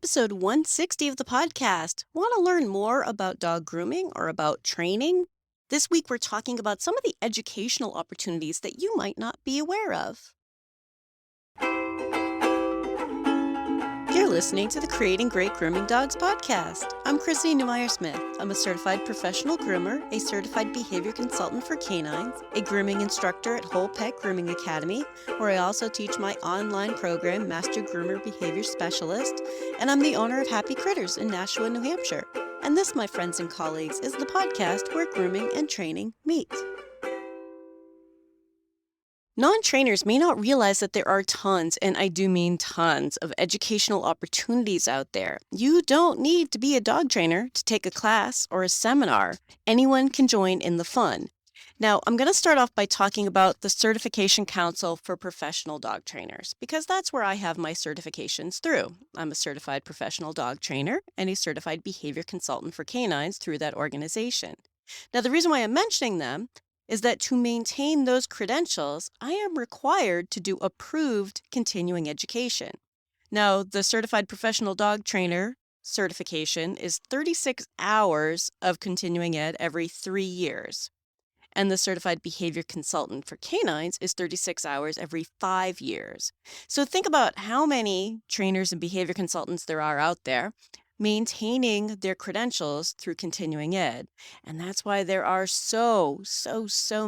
episode 160 of the podcast. Want to learn more about dog grooming or about training? This week, we're talking about some of the educational opportunities that you might not be aware of. You're listening to the Creating Great Grooming Dogs podcast. I'm Chrissy Neumeyer-Smith. I'm a certified professional groomer, a certified behavior consultant for canines, a grooming instructor at Whole Pet Grooming Academy, where I also teach my online program, Master Groomer Behavior Specialist, and I'm the owner of Happy Critters in Nashua, New Hampshire. And this, my friends and colleagues, is the podcast where grooming and training meet. Non-trainers may not realize that there are tons, and I do mean tons, of educational opportunities out there. You don't need to be a dog trainer to take a class or a seminar. Anyone can join in the fun. Now, I'm going to start off by talking about the Certification Council for Professional Dog Trainers, because that's where I have my certifications through. I'm a certified professional dog trainer and a certified behavior consultant for canines through that organization. Now, the reason why I'm mentioning them is that to maintain those credentials, I am required to do approved continuing education. Now, the Certified Professional Dog Trainer certification is 36 hours of continuing ed every 3 years. And the Certified Behavior Consultant for Canines is 36 hours every 5 years. So think about how many trainers and behavior consultants there are out there maintaining their credentials through continuing ed. And that's why there are so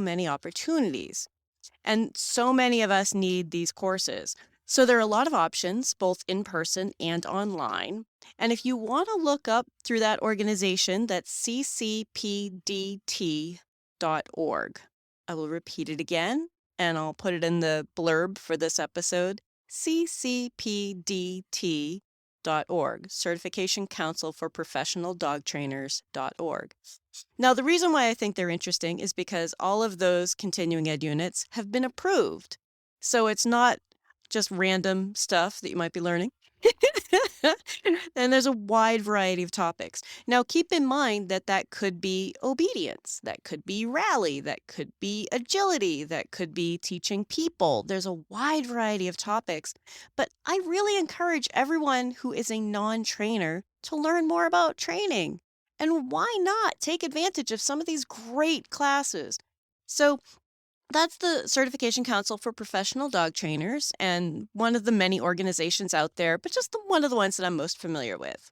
many opportunities. And so many of us need these courses. So there are a lot of options, both in person and online. And if you want to look up through that organization, that's ccpdt.org. I will repeat it again, and I'll put it in the blurb for this episode, ccpdt.org, Certification Council for Professional Dog Trainers.org. Now, the reason why I think they're interesting is because all of those continuing ed units have been approved. So it's not just random stuff that you might be learning. And there's a wide variety of topics. Now, keep in mind that that could be obedience, that could be rally, that could be agility, that could be teaching people. There's a wide variety of topics. But I really encourage everyone who is a non-trainer to learn more about training. And why not take advantage of some of these great classes? So that's the Certification Council for Professional Dog Trainers, and one of the many organizations out there, but just one of the ones that I'm most familiar with.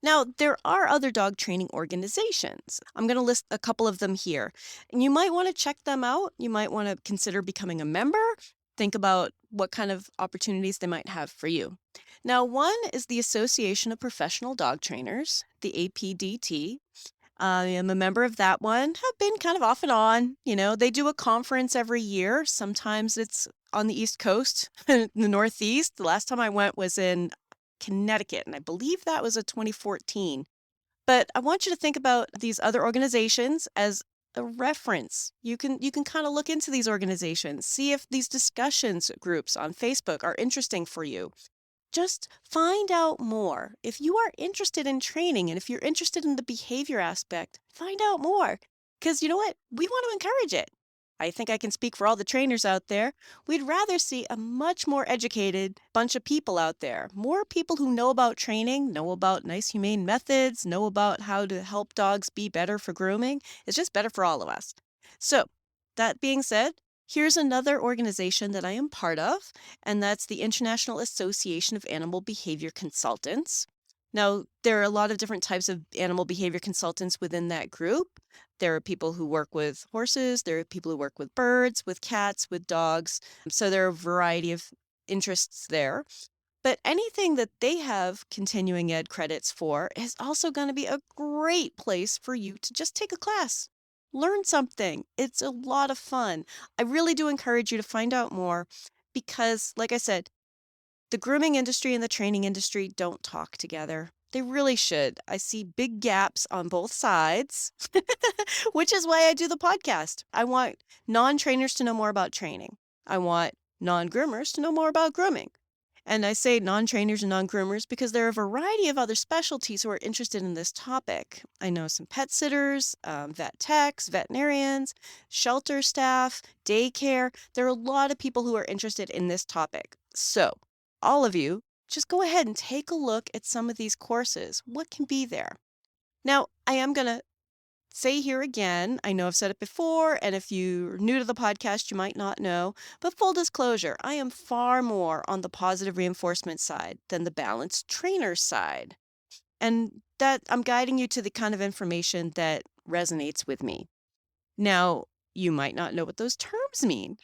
Now, there are other dog training organizations. I'm going to list a couple of them here, and you might want to check them out. You might want to consider becoming a member. Think about what kind of opportunities they might have for you. Now, one is the Association of Professional Dog Trainers, the APDT. I am a member of that one, have been kind of off and on. They do a conference every year. Sometimes it's on the East Coast, in the Northeast. The last time I went was in Connecticut, and I believe that was a 2014. But I want you to think about these other organizations as a reference. You can kind of look into these organizations, see if these discussions groups on Facebook are interesting for you. Just find out more. If you are interested in training and if you're interested in the behavior aspect, find out more. Because you know what? We want to encourage it. I think I can speak for all the trainers out there. We'd rather see a much more educated bunch of people out there. More people who know about training, know about nice, humane methods, know about how to help dogs be better for grooming. It's just better for all of us. So, that being said, here's another organization that I am part of, and that's the International Association of Animal Behavior Consultants. Now, there are a lot of different types of animal behavior consultants within that group. There are people who work with horses, there are people who work with birds, with cats, with dogs. So there are a variety of interests there. But anything that they have continuing ed credits for is also going to be a great place for you to just take a class. Learn something. It's a lot of fun. I really do encourage you to find out more because, like I said, the grooming industry and the training industry don't talk together. They really should. I see big gaps on both sides, which is why I do the podcast. I want non-trainers to know more about training. I want non-groomers to know more about grooming. And I say non-trainers and non-groomers because there are a variety of other specialties who are interested in this topic. I know some pet sitters, vet techs, veterinarians, shelter staff, daycare. There are a lot of people who are interested in this topic. So all of you just go ahead and take a look at some of these courses. What can be there? Now, I am going to say here again, I know I've said it before, and if you're new to the podcast, you might not know, but full disclosure, I am far more on the positive reinforcement side than the balanced trainer side. And that I'm guiding you to the kind of information that resonates with me. Now, you might not know what those terms mean.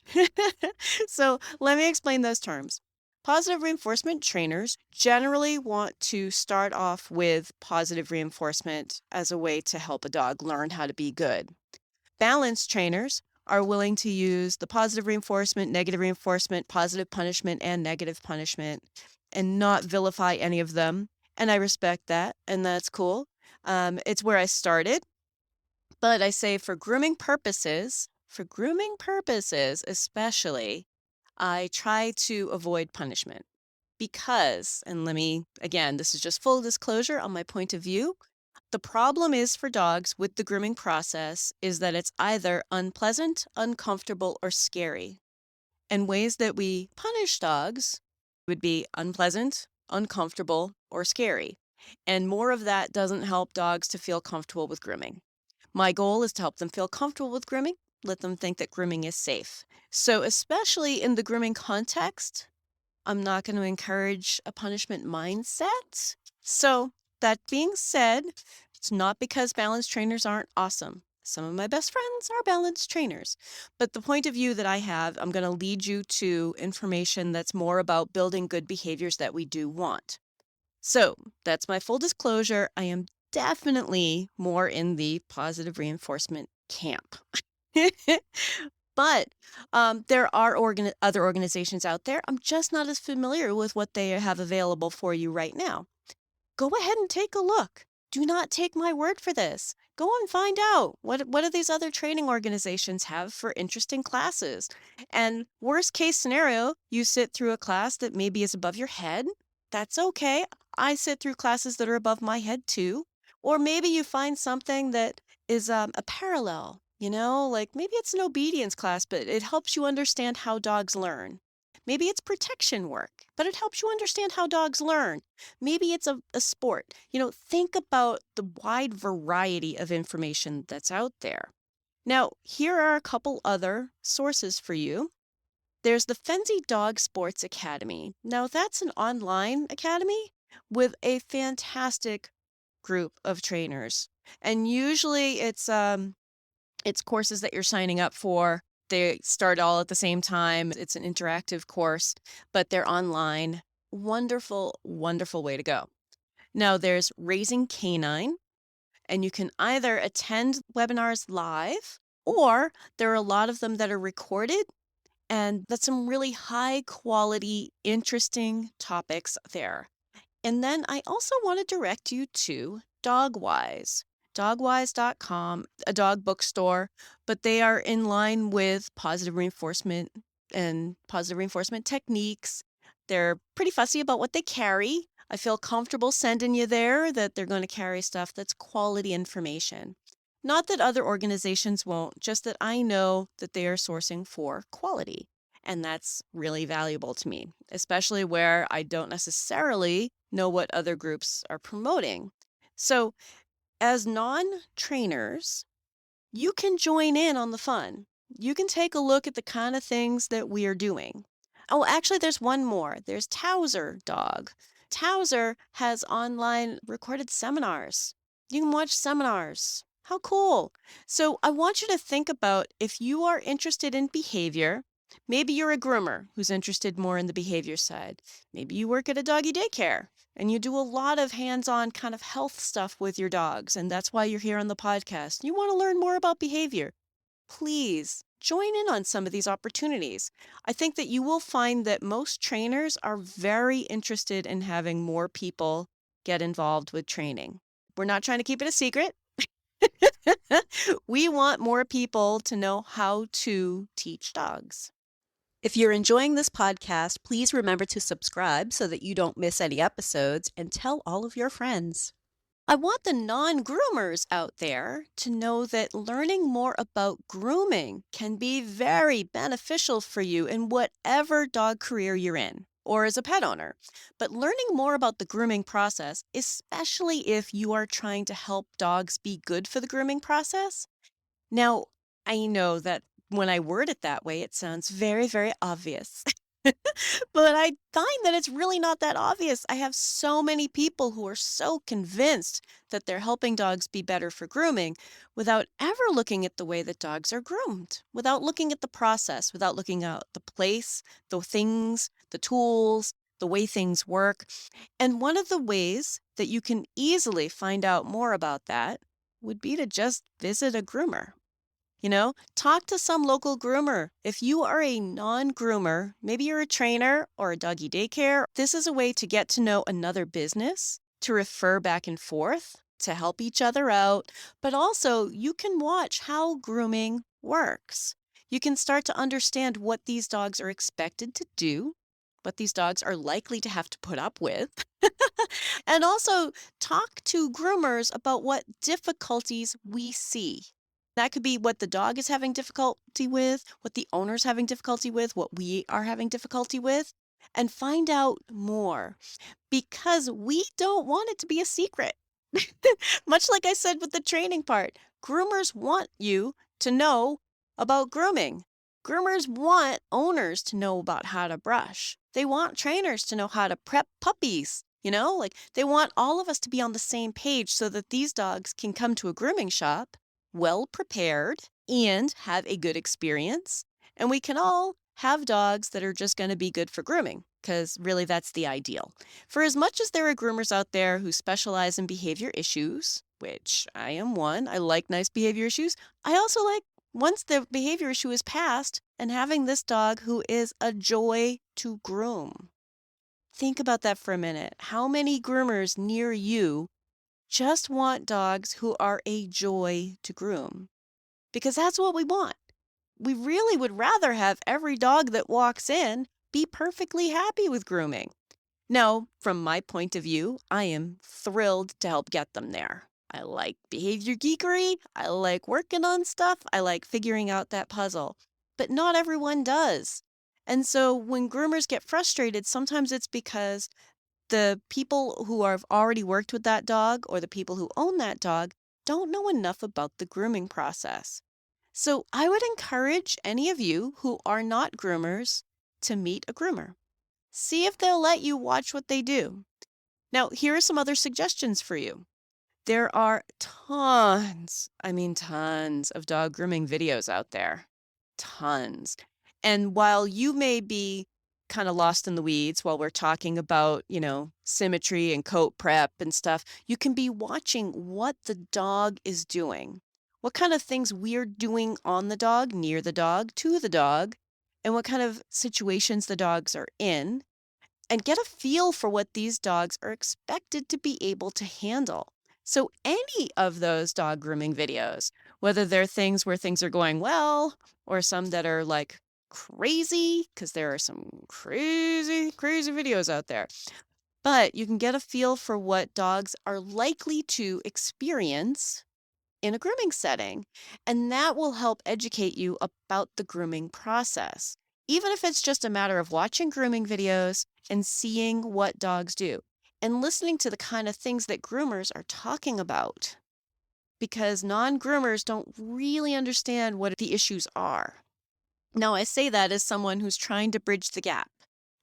So let me explain those terms. Positive reinforcement trainers generally want to start off with positive reinforcement as a way to help a dog learn how to be good. Balanced trainers are willing to use the positive reinforcement, negative reinforcement, positive punishment, and negative punishment, and not vilify any of them. And I respect that, and that's cool. It's where I started. But I say for grooming purposes especially, I try to avoid punishment because, and let me, again, this is just full disclosure on my point of view. The problem is for dogs with the grooming process is that it's either unpleasant, uncomfortable, or scary. And ways that we punish dogs would be unpleasant, uncomfortable, or scary. And more of that doesn't help dogs to feel comfortable with grooming. My goal is to help them feel comfortable with grooming, let them think that grooming is safe. So especially in the grooming context, I'm not going to encourage a punishment mindset. So that being said, it's not because balanced trainers aren't awesome. Some of my best friends are balanced trainers. But the point of view that I have, I'm going to lead you to information that's more about building good behaviors that we do want. So that's my full disclosure. I am definitely more in the positive reinforcement camp. But there are other organizations out there. I'm just not as familiar with what they have available for you right now. Go ahead and take a look. Do not take my word for this. Go and find out what do these other training organizations have for interesting classes. And worst case scenario, you sit through a class that maybe is above your head. That's okay. I sit through classes that are above my head too. Or maybe you find something that is a parallel, like maybe it's an obedience class, but it helps you understand how dogs learn. Maybe it's protection work, but it helps you understand how dogs learn. Maybe it's a sport. Think about the wide variety of information that's out there. Now, here are a couple other sources for you. There's the Fenzi Dog Sports Academy. Now, that's an online academy with a fantastic group of trainers. And usually it's courses that you're signing up for. They start all at the same time. It's an interactive course, but they're online. Wonderful, wonderful way to go. Now there's Raising Canine, and you can either attend webinars live or there are a lot of them that are recorded, and that's some really high quality, interesting topics there. And then I also want to direct you to Dogwise. Dogwise.com, a dog bookstore, but they are in line with positive reinforcement and positive reinforcement techniques. They're pretty fussy about what they carry. I feel comfortable sending you there that they're going to carry stuff that's quality information. Not that other organizations won't, just that I know that they are sourcing for quality. And that's really valuable to me, especially where I don't necessarily know what other groups are promoting. So as non-trainers, you can join in on the fun. You can take a look at the kind of things that we are doing. Oh, actually, there's one more. There's Towser Dog. Towser has online recorded seminars. You can watch seminars. How cool. So I want you to think about if you are interested in behavior. Maybe you're a groomer who's interested more in the behavior side. Maybe you work at a doggy daycare and you do a lot of hands-on kind of health stuff with your dogs, and that's why you're here on the podcast. You want to learn more about behavior. Please join in on some of these opportunities. I think that you will find that most trainers are very interested in having more people get involved with training. We're not trying to keep it a secret. We want more people to know how to teach dogs. If you're enjoying this podcast, please remember to subscribe so that you don't miss any episodes, and tell all of your friends. I want the non-groomers out there to know that learning more about grooming can be very beneficial for you in whatever dog career you're in. or as a pet owner. But learning more about the grooming process, especially if you are trying to help dogs be good for the grooming process. Now, I know that when I word it that way, it sounds very, very obvious. But I find that it's really not that obvious. I have so many people who are so convinced that they're helping dogs be better for grooming without ever looking at the way that dogs are groomed, without looking at the process, without looking at the place, the things, the tools, the way things work. And one of the ways that you can easily find out more about that would be to just visit a groomer. Talk to some local groomer. If you are a non groomer, maybe you're a trainer or a doggy daycare, this is a way to get to know another business, to refer back and forth, to help each other out. But also, you can watch how grooming works. You can start to understand what these dogs are expected to do, what these dogs are likely to have to put up with. And also talk to groomers about what difficulties we see. That could be what the dog is having difficulty with, what the owner's having difficulty with, what we are having difficulty with, and find out more because we don't want it to be a secret. Much like I said with the training part, groomers want you to know about grooming. Groomers want owners to know about how to brush. They want trainers to know how to prep puppies. Like they want all of us to be on the same page so that these dogs can come to a grooming shop well prepared and have a good experience. And we can all have dogs that are just going to be good for grooming because really that's the ideal. For as much as there are groomers out there who specialize in behavior issues, which I am one, I like nice behavior issues. I also like once the behavior issue is passed and having this dog who is a joy to groom. Think about that for a minute. How many groomers near you just want dogs who are a joy to groom? Because that's what we want. We really would rather have every dog that walks in be perfectly happy with grooming. Now, from my point of view, I am thrilled to help get them there. I like behavior geekery. I like working on stuff. I like figuring out that puzzle. But not everyone does. And so when groomers get frustrated, sometimes it's because the people who have already worked with that dog or the people who own that dog don't know enough about the grooming process. So I would encourage any of you who are not groomers to meet a groomer. See if they'll let you watch what they do. Now, here are some other suggestions for you. There are tons, I mean tons of dog grooming videos out there. Tons. And while you may be kind of lost in the weeds while we're talking about, symmetry and coat prep and stuff, you can be watching what the dog is doing. What kind of things we're doing on the dog, near the dog, to the dog, and what kind of situations the dogs are in, and get a feel for what these dogs are expected to be able to handle. So any of those dog grooming videos, whether they're things where things are going well or some that are like crazy, because there are some crazy, crazy videos out there, but you can get a feel for what dogs are likely to experience in a grooming setting. And that will help educate you about the grooming process, even if it's just a matter of watching grooming videos and seeing what dogs do and listening to the kind of things that groomers are talking about. Because non-groomers don't really understand what the issues are. Now, I say that as someone who's trying to bridge the gap.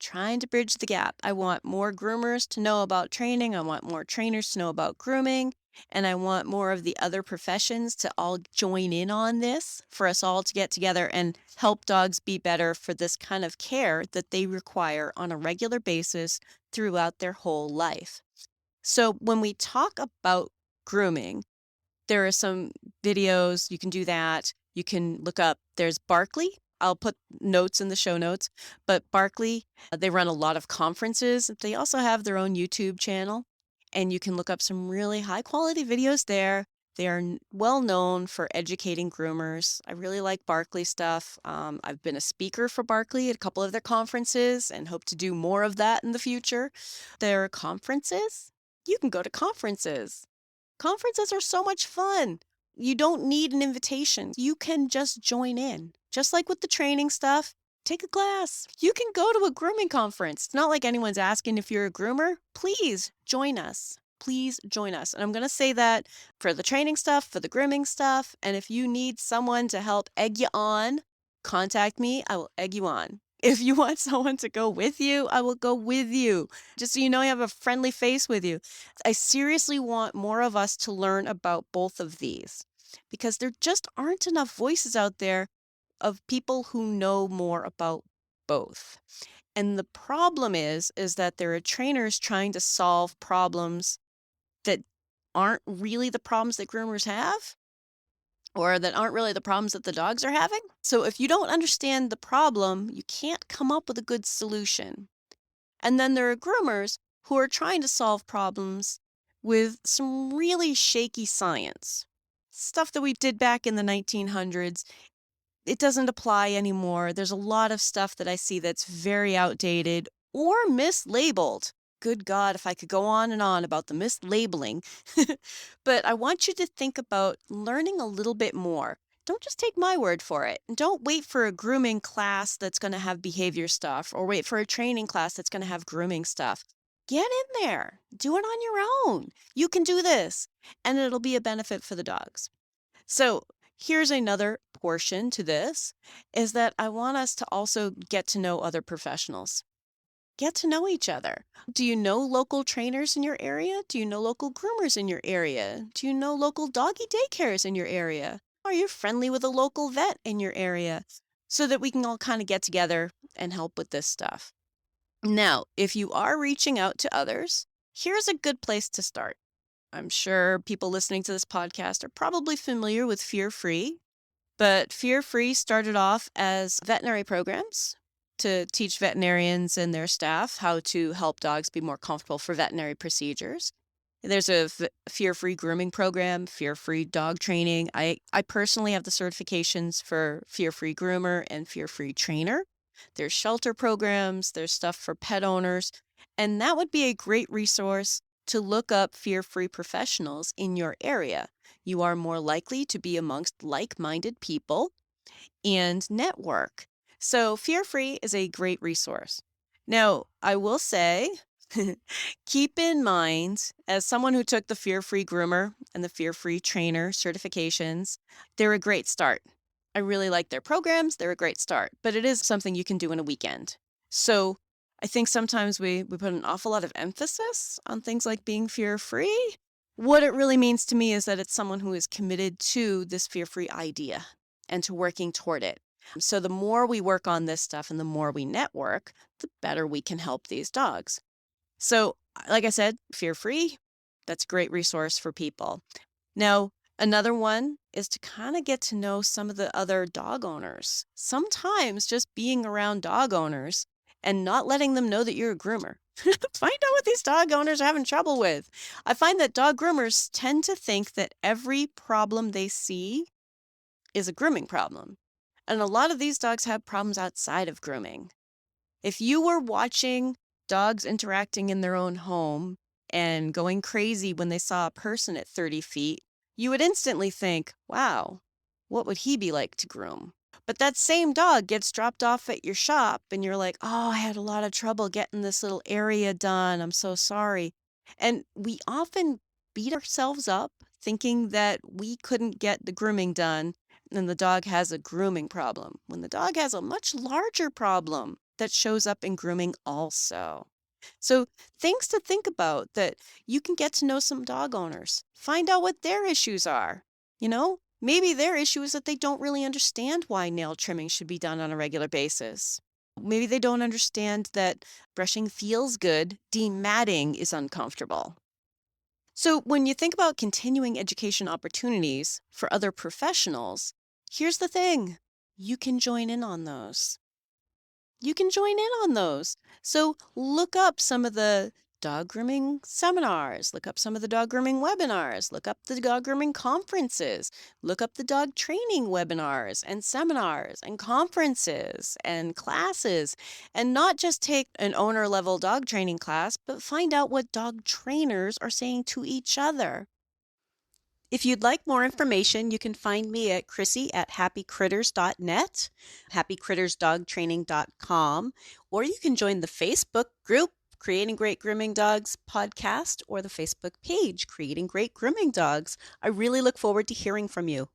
Trying to bridge the gap. I want more groomers to know about training. I want more trainers to know about grooming. And I want more of the other professions to all join in on this for us all to get together and help dogs be better for this kind of care that they require on a regular basis throughout their whole life. So when we talk about grooming, there are some videos, you can do that. You can look up, there's Barkley. I'll put notes in the show notes, but Barkley, they run a lot of conferences. They also have their own YouTube channel, and you can look up some really high quality videos there. They are well known for educating groomers. I really like Barkley stuff. I've been a speaker for Barkley at a couple of their conferences and hope to do more of that in the future. Their conferences, you can go to conferences. Conferences are so much fun. You don't need an invitation. You can just join in. Just like with the training stuff, take a class. You can go to a grooming conference. It's not like anyone's asking if you're a groomer. Please join us. Please join us. And I'm going to say that for the training stuff, for the grooming stuff. And if you need someone to help egg you on, contact me. I will egg you on. If you want someone to go with you, I will go with you. Just so you know, you have a friendly face with you. I seriously want more of us to learn about both of these because there just aren't enough voices out there of people who know more about both. And the problem is that there are trainers trying to solve problems that aren't really the problems that groomers have or that aren't really the problems that the dogs are having. So if you don't understand the problem, you can't come up with a good solution. And then there are groomers who are trying to solve problems with some really shaky science. Stuff that we did back in the 1900s, it doesn't apply anymore. There's a lot of stuff that I see that's very outdated or mislabeled. Good God, if I could go on and on about the mislabeling. But I want you to think about learning a little bit more. Don't just take my word for it. And don't wait for a grooming class that's going to have behavior stuff or wait for a training class that's going to have grooming stuff. Get in there. Do it on your own. You can do this, and it'll be a benefit for the dogs. So here's another portion to this, is that I want us to also get to know other professionals. Get to know each other. Do you know local trainers in your area? Do you know local groomers in your area? Do you know local doggy daycares in your area? Are you friendly with a local vet in your area? So that we can all kind of get together and help with this stuff. Now, if you are reaching out to others, here's a good place to start. I'm sure people listening to this podcast are probably familiar with Fear Free, but Fear Free started off as veterinary programs to teach veterinarians and their staff how to help dogs be more comfortable for veterinary procedures. There's a Fear-Free grooming program, Fear-Free dog training. I personally have the certifications for Fear-Free groomer and Fear-Free trainer. There's shelter programs, there's stuff for pet owners, and that would be a great resource to look up Fear-Free professionals in your area. You are more likely to be amongst like-minded people and network. So Fear-Free is a great resource. Now, I will say, keep in mind, as someone who took the Fear-Free groomer and the Fear-Free trainer certifications, they're a great start. I really like their programs. They're a great start, but it is something you can do in a weekend. So I think sometimes we put an awful lot of emphasis on things like being fear-free. What it really means to me is that it's someone who is committed to this fear-free idea and to working toward it. So the more we work on this stuff and the more we network, the better we can help these dogs. So, like I said, fear-free, that's a great resource for people. Now, another one is to kind of get to know some of the other dog owners. Sometimes just being around dog owners and not letting them know that you're a groomer. Find out what these dog owners are having trouble with. I find that dog groomers tend to think that every problem they see is a grooming problem. And a lot of these dogs have problems outside of grooming. If you were watching dogs interacting in their own home and going crazy when they saw a person at 30 feet, you would instantly think, wow, what would he be like to groom? But that same dog gets dropped off at your shop and you're like, oh, I had a lot of trouble getting this little area done. I'm so sorry. And we often beat ourselves up thinking that we couldn't get the grooming done and the dog has a grooming problem, when the dog has a much larger problem that shows up in grooming also. So things to think about, that you can get to know some dog owners, find out what their issues are. Maybe their issue is that they don't really understand why nail trimming should be done on a regular basis. Maybe they don't understand that brushing feels good, dematting is uncomfortable. So when you think about continuing education opportunities for other professionals, here's the thing, you can join in on those. You can join in on those. So look up some of the dog grooming seminars, look up some of the dog grooming webinars, look up the dog grooming conferences, look up the dog training webinars and seminars and conferences and classes, and not just take an owner level dog training class, but find out what dog trainers are saying to each other. If you'd like more information, you can find me at chrissy@happycritters.net, happycrittersdogtraining.com, or you can join the Facebook group Creating Great Grooming Dogs podcast or the Facebook page Creating Great Grooming Dogs. I really look forward to hearing from you.